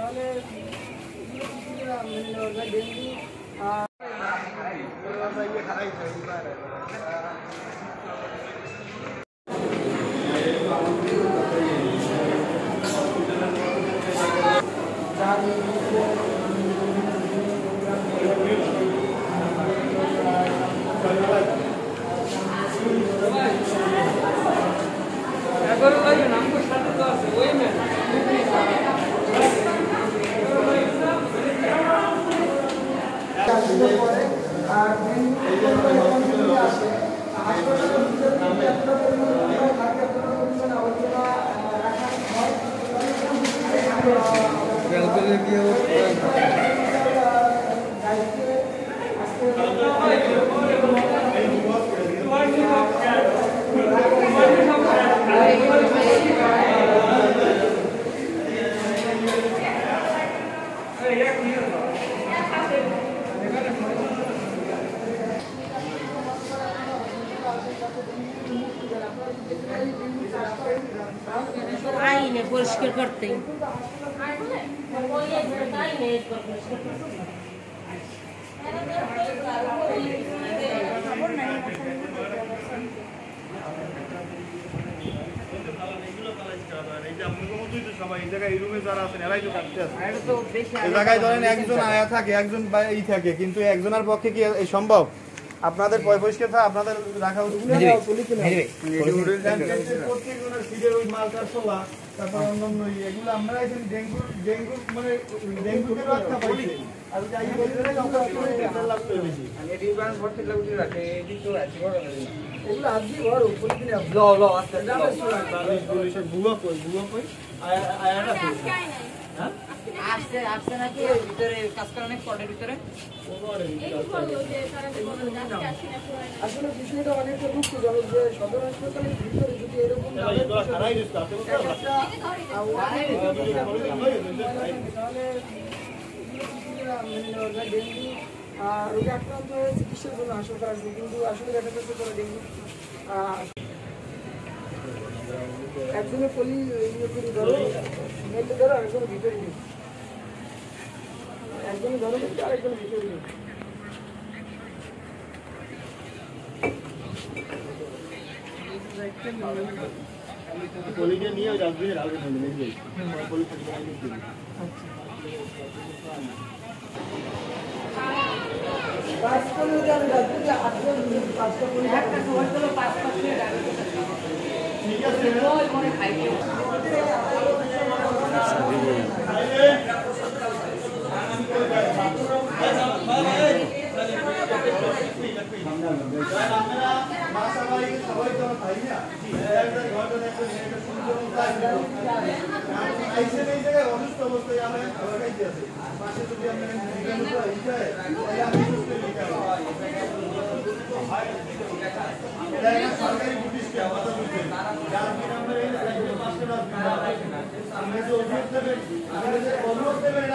তাহলে ডেঙ্গু আইনে পরিষ্কার করতে সবাই এই জায়গায় এই রুমে যারা আছেন এরাই তো কাটতে আছে এই জায়গায় ধরেন একজন আয়া থাকে একজন ই থাকে কিন্তু একজনের পক্ষে কি এই সম্ভব আপনাদের পরিষ্কার থাকে আপনাদের রাখা উচিত প্রত্যেকজনের সিটের ওই মালটার শোয়া তারপর অন্যান্য এগুলো আমরা এখানে ডেঙ্গু মানে ডেঙ্গুকে রক্ষা পাইছি আর যাই বলতে লাগবে বেশি এগুলো আজকে ঘর প্রতিদিন বুয়া কই আয়াটা আসছে আসছে নাকি ভিতরে কাজ করে অনেক পটের ভিতরে আসলে বিষয়টা অনেকটা দুঃখজনক যে সদর হাসপাতালের ভিতরে যদি এরকম তাহলে ডেঙ্গু রোগে আক্রান্ত হয়ে চিকিৎসার জন্য আশঙ্কা আসবে কিন্তু আসলে দেখা যাচ্ছে তারা ডেঙ্গু একজনের পলি ইয়ে করে ধরো মেলে ধরো আরেকজনের ভিতরে নিই একজনের ধরো মেলে আরেকজনের ভিতরে নিই পলিকে নিয়ে ওই ডাস্টবিনের আগে ফেলে দেখবে পলি থেকে আগে দিবে পাঁচ করে যান ডাস্টবিনে আটজন পাঁচটা পলি একটা সময় হলো 5-5 মিনিট আগে ঠিক আছে ওই মনে খাইতে সবাই তো তাই না এই জায়গায় অসুস্থ অবস্থায় আমরা খাবার খাইতে আছি পাশে যদি আমরা সরকারি ব্রিটিশকে আমাদের যার আমরা যে ওষুধ দেবেন আমরা যে অনুরোধ দেবেন